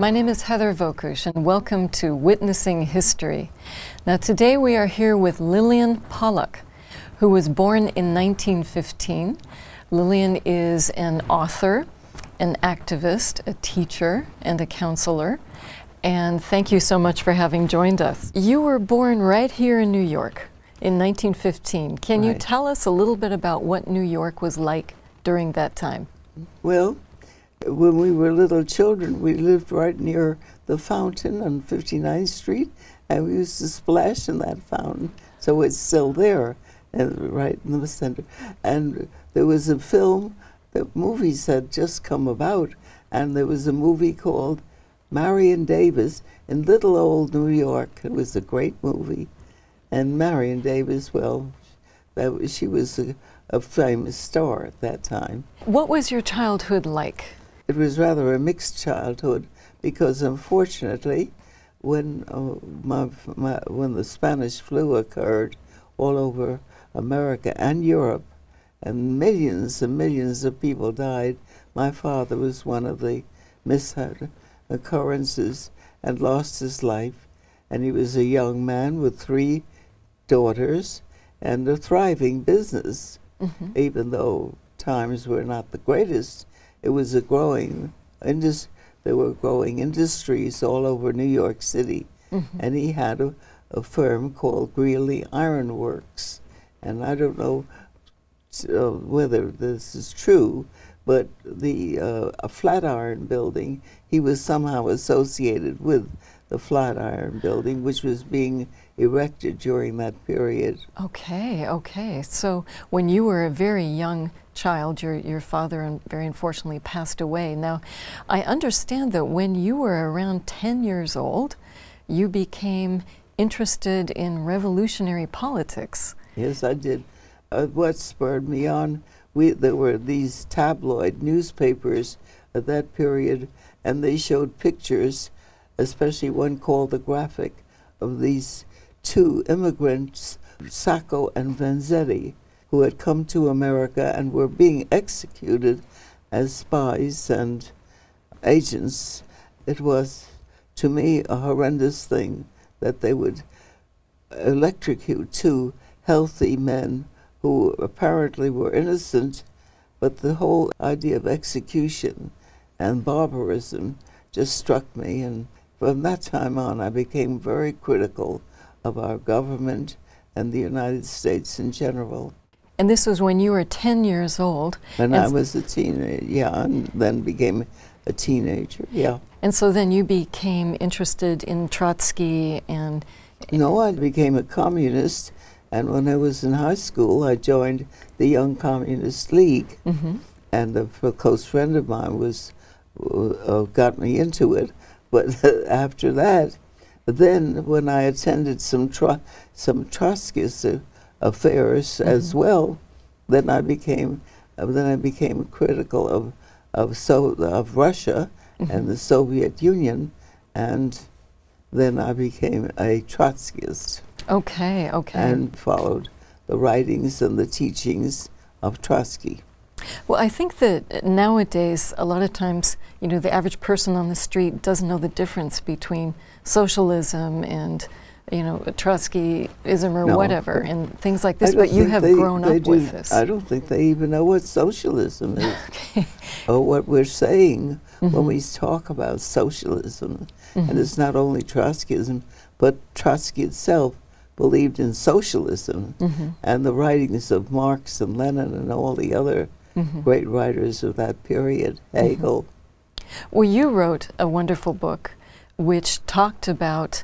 My name is Heather Vokush, and welcome to Witnessing History. Now, today we are here with Lillian Pollak, who was born in 1915. Lillian is an author, an activist, a teacher, and a counselor. And thank you so much for having joined us. You were born right here in New York in 1915. Can you tell us a little bit about what New York was like during that time? Well, when we were little children, we lived right near the fountain on 59th Street, and we used to splash in that fountain. So it's still there, right in the center. And there was a film, the movies had just come about, and there was a movie called Marion Davis in little old New York. It was a great movie. And Marion Davis, well, she was a famous star at that time. What was your childhood like? It was rather a mixed childhood because, unfortunately, when when the Spanish flu occurred all over America and Europe, and millions of people died, my father was one of the occurrences and lost his life. And he was a young man with 3 daughters and a thriving business, even though times were not the greatest. It was a growing there were growing industries all over New York City, and he had a firm called Greeley Iron Works. And I don't know whether this is true, but a Flatiron building, he was somehow associated with the Flatiron building, which was being erected during that period. Okay. So when you were a very young child, your father very unfortunately passed away. Now, I understand that when you were around 10 years old, you became interested in revolutionary politics. Yes, I did. What spurred me on, there were these tabloid newspapers at that period, and they showed pictures, especially one called The Graphic, of these 2 immigrants, Sacco and Vanzetti, who had come to America and were being executed as spies and agents. It was, to me, a horrendous thing that they would electrocute 2 healthy men who apparently were innocent, but the whole idea of execution and barbarism just struck me, and from that time on I became very critical of our government and the United States in general. And this was when you were 10 years old. And I was a teenager, yeah, and then became a teenager, yeah. And so then you became interested in Trotsky and... No, I became a communist, and when I was in high school, I joined the Young Communist League, and a close friend of mine got me into it. But after that, then when I attended some Trotskyist affairs as well, then I became critical of Russia and the Soviet Union, and then I became a Trotskyist. Okay. And followed the writings and the teachings of Trotsky. Well, I think that nowadays, a lot of times, the average person on the street doesn't know the difference between socialism and, Trotskyism or whatever, and things like this, but you have grown up with this. I don't think they even know what socialism is, or what we're saying when we talk about socialism. And it's not only Trotskyism, but Trotsky itself believed in socialism, and the writings of Marx and Lenin and all the other great writers of that period, Hegel. Well, you wrote a wonderful book which talked about,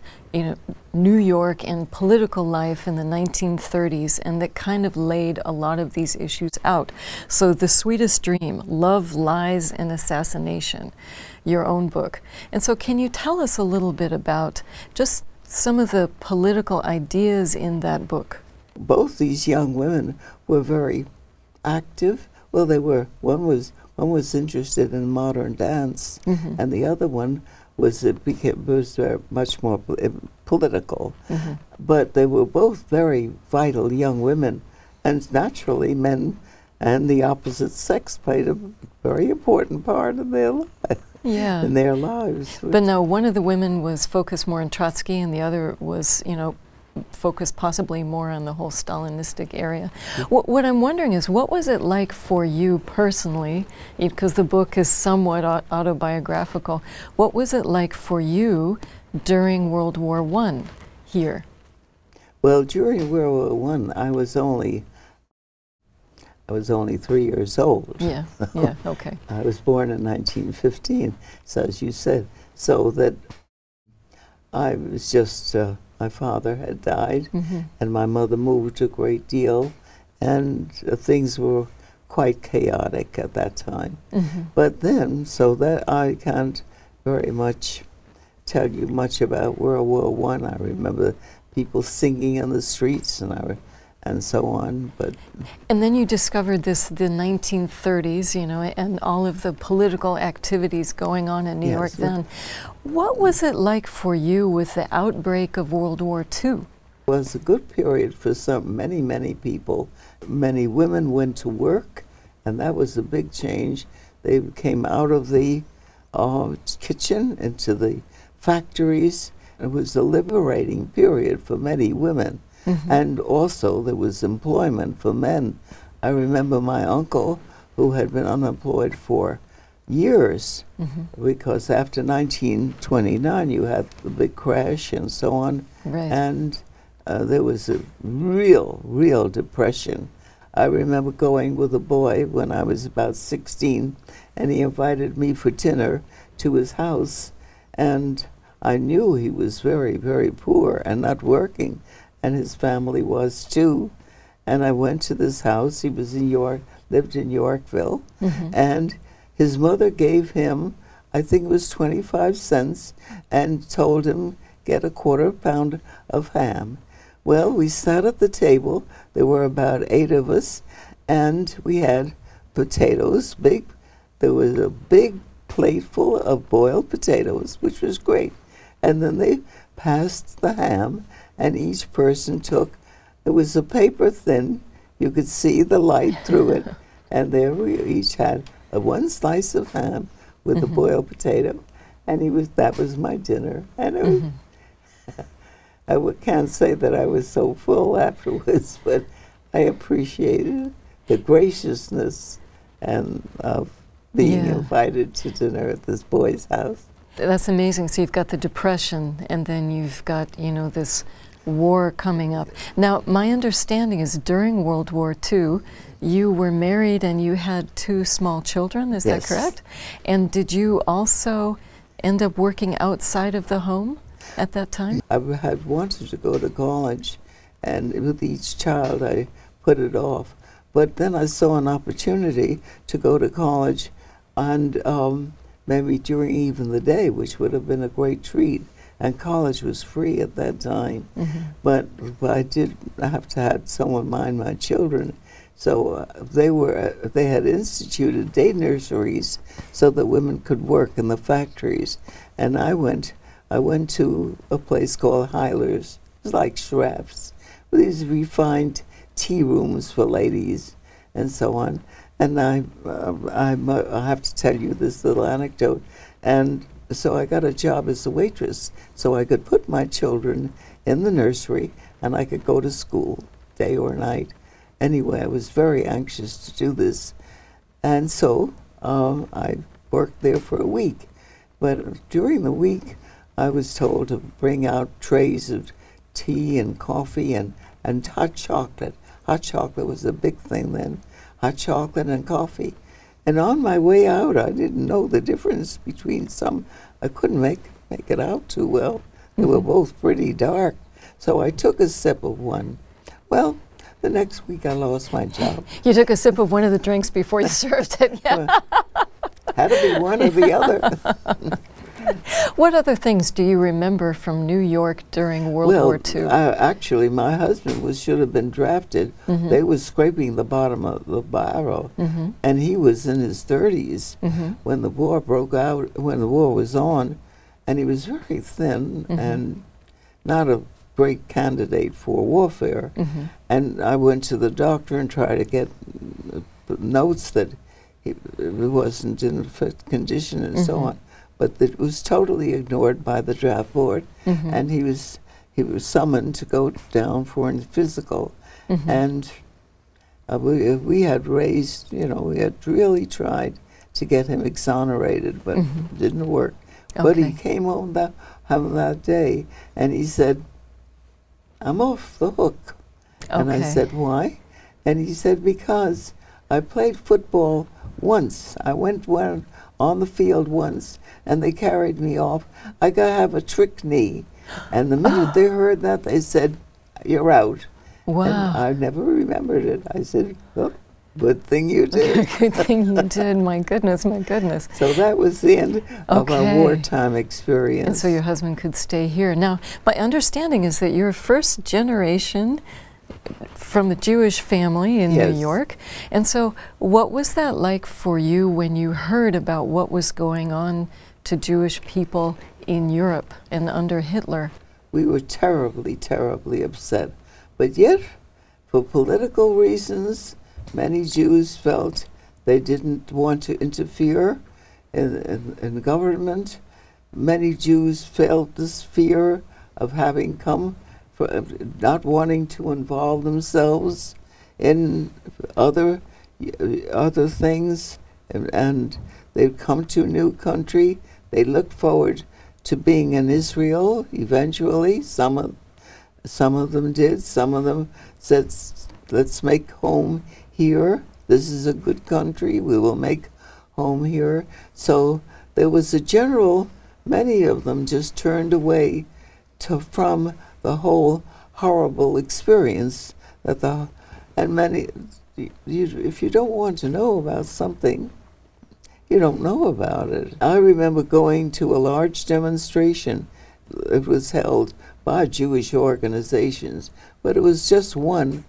New York and political life in the 1930s, and that kind of laid a lot of these issues out. So The Sweetest Dream, Love, Lies, and Assassination, your own book. And so can you tell us a little bit about just some of the political ideas in that book? Both these young women were very active. Well, they were. One was interested in modern dance, and the other one was much more political. But they were both very vital young women, and naturally men and the opposite sex played a very important part of their life. Yeah. In their lives. But now one of the women was focused more on Trotsky, and the other was, you know, focused possibly more on the whole Stalinistic area. What I'm wondering is, what was it like for you personally, because the book is somewhat autobiographical, what was it like for you during World War I here? Well, during World War I, I was only 3 years old. Yeah, yeah, okay. I was born in 1915, so as you said, so that I was just, my father had died, and my mother moved a great deal, and things were quite chaotic at that time. But then, so that I can't very much tell you much about World War I. I remember people singing in the streets and so on, but... And then you discovered this, the 1930s, you know, and all of the political activities going on in New York then. What was it like for you with the outbreak of World War II? It was a good period for many people. Many women went to work, and that was a big change. They came out of the kitchen into the factories. It was a liberating period for many women. And also there was employment for men. I remember my uncle, who had been unemployed for years, because after 1929 you had the big crash and so on, and there was a real depression. I remember going with a boy when I was about 16, and he invited me for dinner to his house, and I knew he was very poor and not working, and his family was too. And I went to this house. He was in lived in Yorkville, and his mother gave him, I think it was 25 cents, and told him, get a quarter pound of ham. Well, we sat at the table. There were about 8 of us, and we had potatoes, there was a big plate full of boiled potatoes, which was great. And then they passed the ham, and each person took, it was a paper thin, you could see the light through it, and there we each had one slice of ham with a boiled potato, and that was my dinner. And it was, can't say that I was so full afterwards, but I appreciated the graciousness and of being invited to dinner at this boy's house. That's amazing. So you've got the Depression, and then you've got, you know, this war coming up. Now, my understanding is during World War II, you were married and you had 2 small children, is that correct? And did you also end up working outside of the home at that time? I had wanted to go to college, and with each child I put it off. But then I saw an opportunity to go to college, and maybe during even the day, which would have been a great treat. And college was free at that time. But I did have to have someone mind my children. So they had instituted day nurseries so that women could work in the factories. And I went to a place called Hyler's. It's like Schraff's, with these refined tea rooms for ladies and so on. And I have to tell you this little anecdote. And so I got a job as a waitress, so I could put my children in the nursery and I could go to school day or night. Anyway, I was very anxious to do this. And so I worked there for a week. But during the week, I was told to bring out trays of tea and coffee and hot chocolate. Hot chocolate was a big thing then. Hot chocolate and coffee. And on my way out, I didn't know the difference between some. I couldn't make it out too well. They were both pretty dark. So I took a sip of one. Well, the next week I lost my job. You took a sip of one of the drinks before you served it, yeah. Had to be one or the other. What other things do you remember from New York during World War II? Actually, my husband should have been drafted. They were scraping the bottom of the barrel, and he was in his 30s when the war broke out, when the war was on, and he was very thin and not a great candidate for warfare. And I went to the doctor and tried to get notes that he wasn't in a fit condition and so on, but it was totally ignored by the draft board, and he was summoned to go down for a physical, and we had raised, we had really tried to get him exonerated, but it didn't work. Okay. But he came home that day, and he said, "I'm off the hook." Okay. And I said, "Why?" And he said, "Because I played football once. I went on the field once, and they carried me off. I have a trick knee." And the minute they heard that, they said, "You're out." Wow. And I never remembered it. I said, "Oh, good thing you did." Good thing you did. My goodness, my goodness. So that was the end of our wartime experience. And so your husband could stay here. Now, my understanding is that you're first generation from a Jewish family in New York. And so what was that like for you when you heard about what was going on to Jewish people in Europe and under Hitler? We were terribly, terribly upset. But yet, for political reasons, many Jews felt they didn't want to interfere in government. Many Jews felt this fear of having come, not wanting to involve themselves in other things, and they'd come to a new country. They looked forward to being in Israel eventually. Some of them did. Some of them said, "Let's make home here. This is a good country. We will make home here." So there was a general, many of them just turned away from the whole horrible experience and many, if you don't want to know about something, you don't know about it. I remember going to a large demonstration. It was held by Jewish organizations, but it was just one.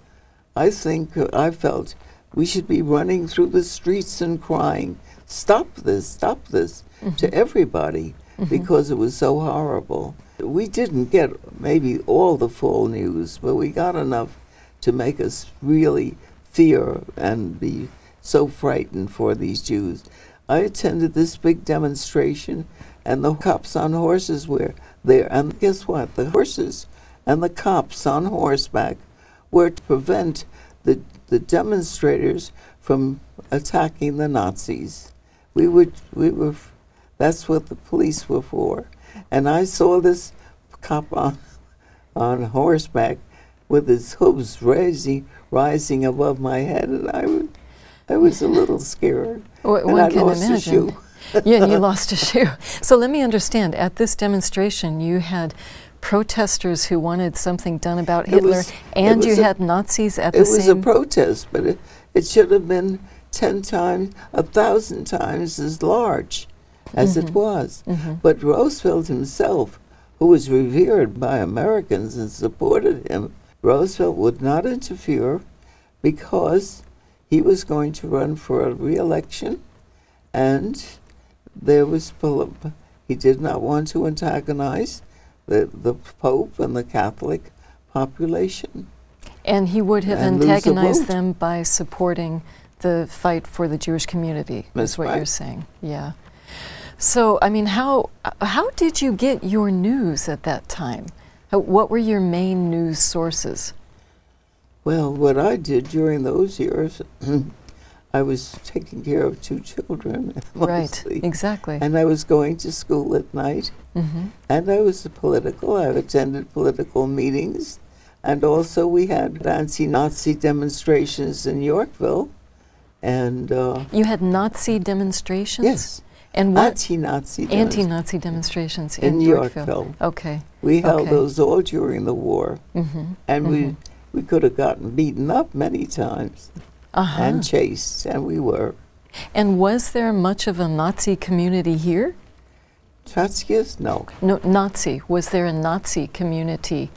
I felt we should be running through the streets and crying, stop this, to everybody, because it was so horrible. We didn't get maybe all the full news, but we got enough to make us really fear and be so frightened for these Jews. I attended this big demonstration, and the cops on horses were there. And guess what? The horses and the cops on horseback were to prevent the demonstrators from attacking the Nazis. That's what the police were for. And I saw this cop on horseback with his hooves rising above my head, and I was a little scared. One and I can lost imagine. a shoe. Yeah, you lost a shoe. So let me understand. At this demonstration, you had protesters who wanted something done about Hitler, and you had Nazis at the same... It was a protest, but it should have been 10 times, 1,000 times as large as it was. But Roosevelt himself, who was revered by Americans and supported him, Roosevelt would not interfere because he was going to run for a re-election, and he did not want to antagonize the Pope and the Catholic population. And he would have antagonized them by supporting the fight for the Jewish community, is what you're saying. Yeah. So, I mean, how did you get your news at that time? What were your main news sources? Well, what I did during those years, I was taking care of 2 children, mostly. Right, exactly. And I was going to school at night, and I was I attended political meetings, and also we had anti-Nazi demonstrations in Yorkville, and... You had Nazi demonstrations? Yes. And what? Anti-Nazi demonstrations in Yorkville. Okay. We held those all during the war, and we could have gotten beaten up many times and chased, and we were. And was there much of a Nazi community here? Trotskyist? No. No, Nazi. Was there a Nazi community,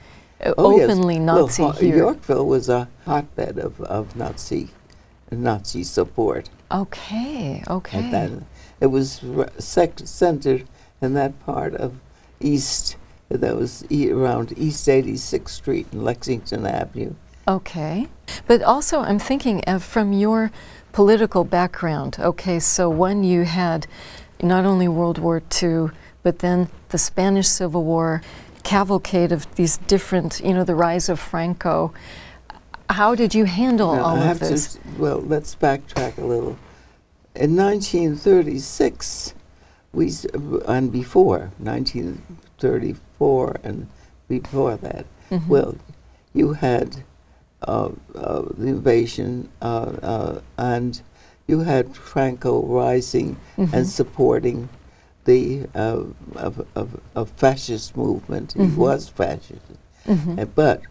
openly Nazi here? Yorkville was a hotbed of Nazi support. Okay, okay. And then it was centered in that part of East, that was around East 86th Street and Lexington Avenue. Okay. But also I'm thinking from your political background. Okay, so one, you had not only World War II, but then the Spanish Civil War, cavalcade of these different, you know, the rise of Franco. How did you handle all of this? Well, let's backtrack a little. In 1936, and before, 1934 and before that, well, you had the invasion, and you had Franco rising and supporting the fascist movement. He was fascist, but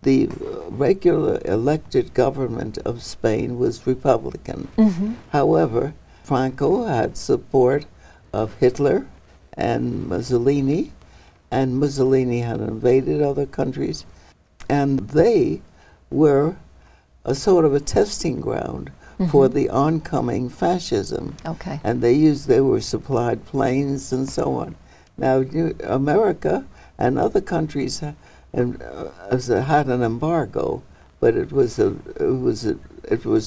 the regular elected government of Spain was Republican. However, Franco had support of Hitler and Mussolini had invaded other countries, and they were a sort of a testing ground for the oncoming fascism. Okay. And they were supplied planes and so on. Now, America and other countries had an embargo, but it was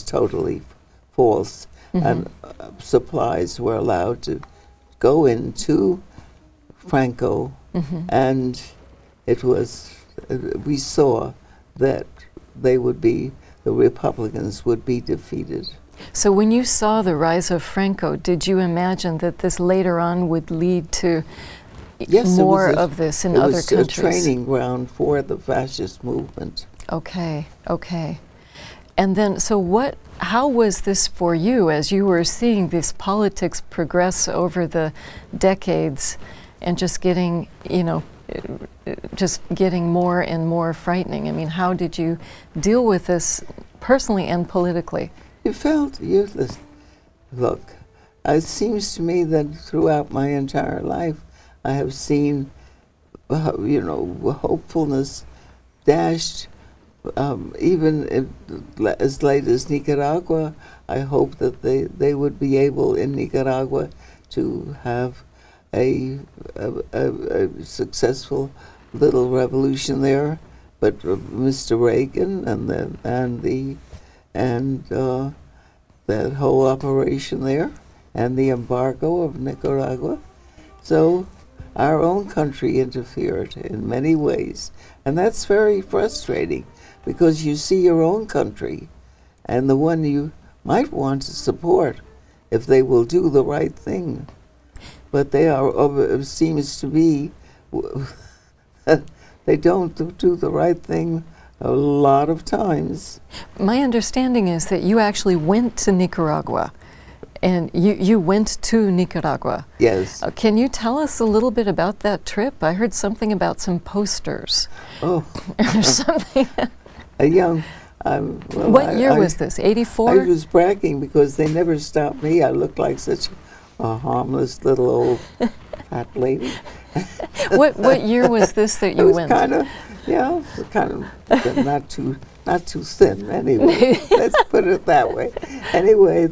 totally false, and supplies were allowed to go into Franco, and we saw that the Republicans would be defeated. So when you saw the rise of Franco, did you imagine that this later on would lead to more of this in other countries? It was a training ground for the fascist movement. Okay, okay. And then, so how was this for you as you were seeing this politics progress over the decades and just getting, you know, just getting more and more frightening? I mean, how did you deal with this personally and politically? It felt useless. Look, it seems to me that throughout my entire life, I have seen, hopefulness dashed. Even as late as Nicaragua, I hope that they would be able in Nicaragua to have a successful little revolution there. But Mr. Reagan and that whole operation there, and the embargo of Nicaragua, so our own country interfered in many ways, and that's very frustrating. Because you see your own country and the one you might want to support if they will do the right thing. But it seems to be, they don't do the right thing a lot of times. My understanding is that you actually went to Nicaragua, and you went to Nicaragua. Yes. Can you tell us a little bit about that trip? I heard something about some posters. Oh. Or something. What year was this, 84? I was bragging because they never stopped me. I looked like such a harmless little old fat lady. What year was this that you went? Kind of not too thin. Anyway, let's put it that way. Anyway,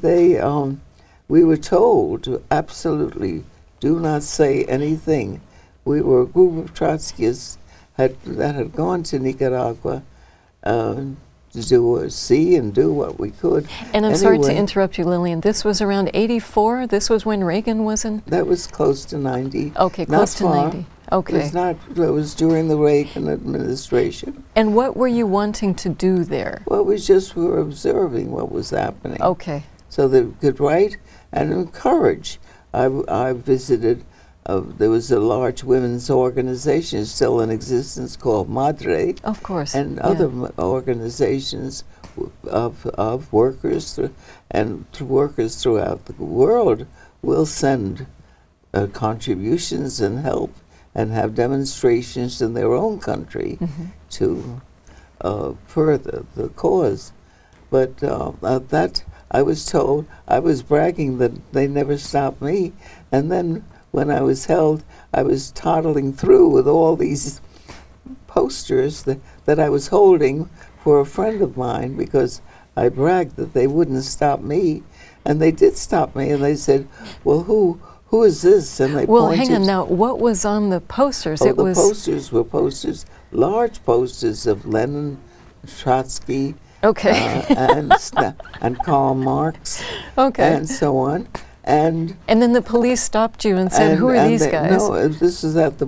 we were told to absolutely do not say anything. We were a group of Trotskyists that had gone to Nicaragua to see and do what we could. And I'm sorry to interrupt you, Lillian. This was around 84? This was when Reagan was in? That was close to 90. Okay, close to 90. Okay. It was during the Reagan administration. And what were you wanting to do there? Well, we were observing what was happening. Okay. So they could write and encourage. I visited, there was a large women's organization still in existence called Madre. Of course. And other organizations of workers and workers throughout the world will send contributions and help and have demonstrations in their own country to further the cause. But that, I was told, I was bragging that they never stopped me, and then when I was held, I was toddling through with all these posters that I was holding for a friend of mine because I bragged that they wouldn't stop me, and they did stop me, and they said, well, who is this? And they pointed. Hang on now, what was on the posters? Posters were large posters of Lenin, Trotsky, Okay. And Karl Marx, Okay. and so on. And then the police stopped you and said, "Who are these guys?" No, this is at the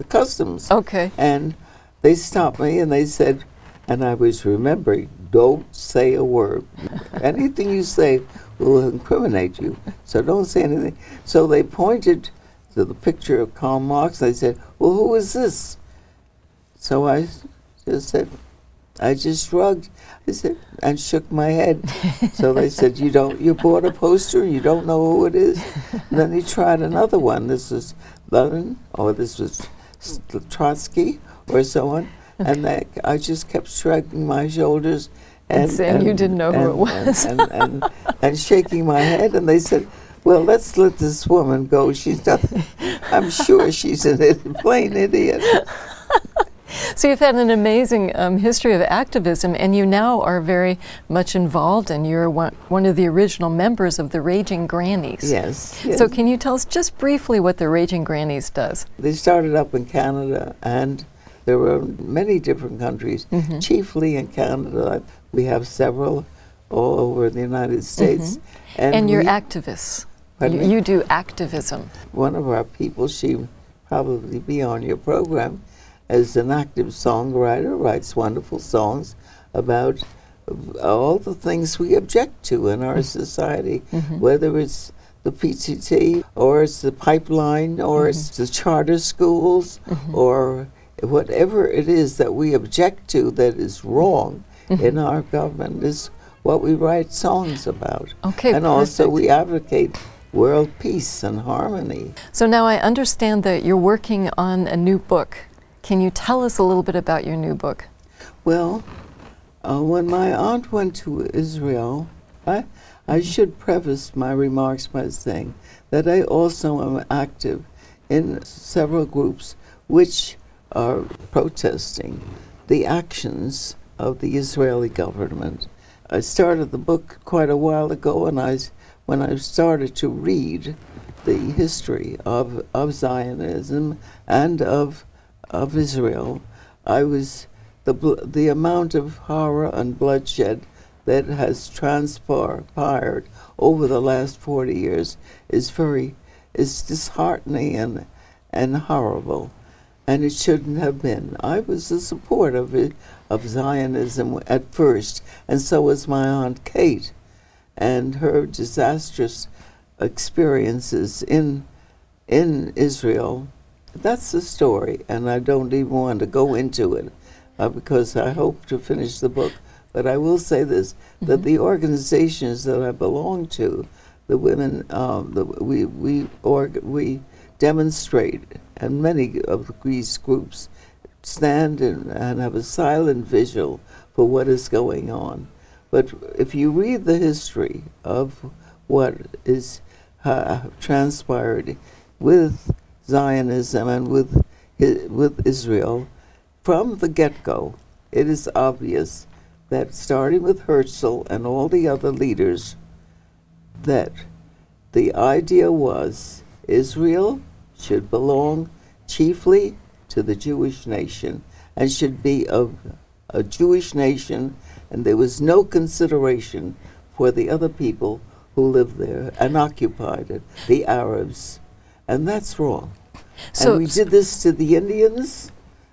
customs. Okay. And they stopped me and they said, and I was remembering, don't say a word. Anything you say will incriminate you, so don't say anything. So they pointed to the picture of Karl Marx. They said, "Well, who is this?" So I just said, I just shrugged. I said, and shook my head. So they said, you bought a poster and you don't know who it is? And then he tried another one. This was Lenin, or this was Trotsky, or so on. And I just kept shrugging my shoulders and saying you didn't know who it was. And shaking my head. And they said, well, let's let this woman go. I'm sure she's a plain idiot. So you've had an amazing history of activism, and you now are very much involved, and you're one of the original members of the Raging Grannies. Yes. So can you tell us just briefly what the Raging Grannies does? They started up in Canada, and there were many different countries, chiefly in Canada. We have several all over the United States. And you're activists. You do activism. One of our people, she probably be on your program, as an active songwriter, writes wonderful songs about all the things we object to in our society, whether it's the PTT, or it's the pipeline, or it's the charter schools, or whatever it is that we object to that is wrong in our government is what we write songs about. Okay, and also we advocate world peace and harmony. So now I understand that you're working on a new book. Can you tell us a little bit about your new book? Well, when my aunt went to Israel, I should preface my remarks by saying that I also am active in several groups which are protesting the actions of the Israeli government. I started the book quite a while ago, and when I started to read the history of Zionism and of Israel, the amount of horror and bloodshed that has transpired over the last 40 years is disheartening and horrible, and it shouldn't have been. I was a supporter of Zionism at first, and so was my Aunt Kate, and her disastrous experiences in Israel. That's the story, and I don't even want to go into it because I hope to finish the book. But I will say this, that the organizations that I belong to, the women, we demonstrate, and many of these groups stand and have a silent vigil for what is going on. But if you read the history of what is transpired with Zionism and with Israel, from the get-go, it is obvious that starting with Herzl and all the other leaders, that the idea was Israel should belong chiefly to the Jewish nation and should be a Jewish nation, and there was no consideration for the other people who lived there and occupied it, the Arabs. And that's wrong. So, and we did this to the Indians.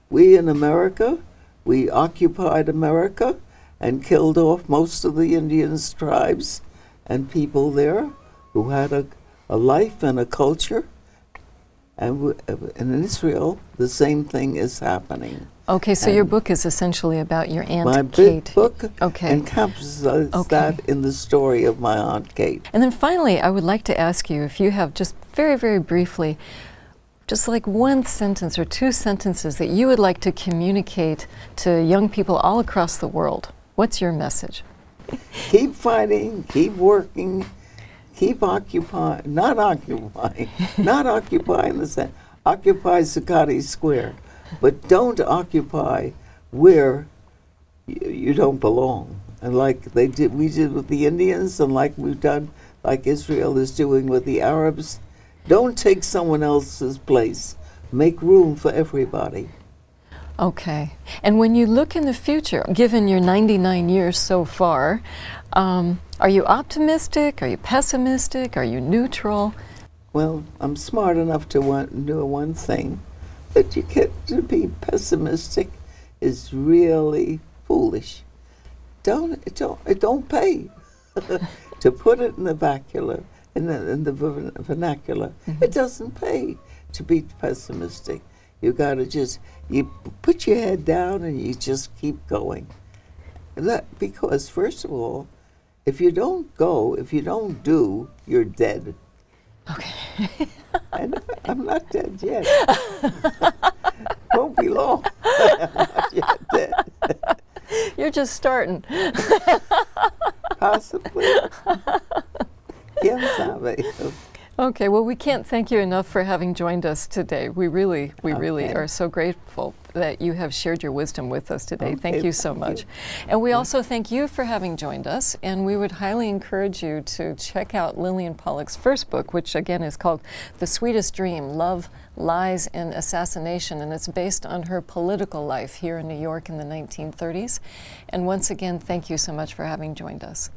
We in America, we occupied America and killed off most of the Indians tribes and people there who had a life and a culture. And in Israel, the same thing is happening. Okay, so your book is essentially about your Aunt my Kate. My book encompasses that in the story of my Aunt Kate. And then finally, I would like to ask you if you have just very, very briefly, just like one sentence or two sentences that you would like to communicate to young people all across the world. What's your message? Keep fighting, keep working, keep occupying, not occupying the same, occupy Zuccotti Square, but don't occupy where you don't belong. And like we did with the Indians, and like we've done, like Israel is doing with the Arabs, don't take someone else's place. Make room for everybody. Okay. And when you look in the future, given your 99 years so far, are you optimistic? Are you pessimistic? Are you neutral? Well, I'm smart enough to do one thing, that you get to be pessimistic is really foolish. It don't pay to put it in the vernacular. Mm-hmm. It doesn't pay to be pessimistic. You got to you put your head down and you just keep going. Because first of all, if you don't go, if you don't do, you're dead. Okay. And I'm not dead yet. Won't be long. I'm not yet dead. You're just starting. Possibly. Quién sabe. Okay, well, we can't thank you enough for having joined us today. We really Okay. are so grateful that you have shared your wisdom with us today. Okay, Thank you so thank much. you. And we also thank you for having joined us, and we would highly encourage you to check out Lillian Pollak's first book, which again is called The Sweetest Dream, Love, Lies, and Assassination, and it's based on her political life here in New York in the 1930s. And once again, thank you so much for having joined us.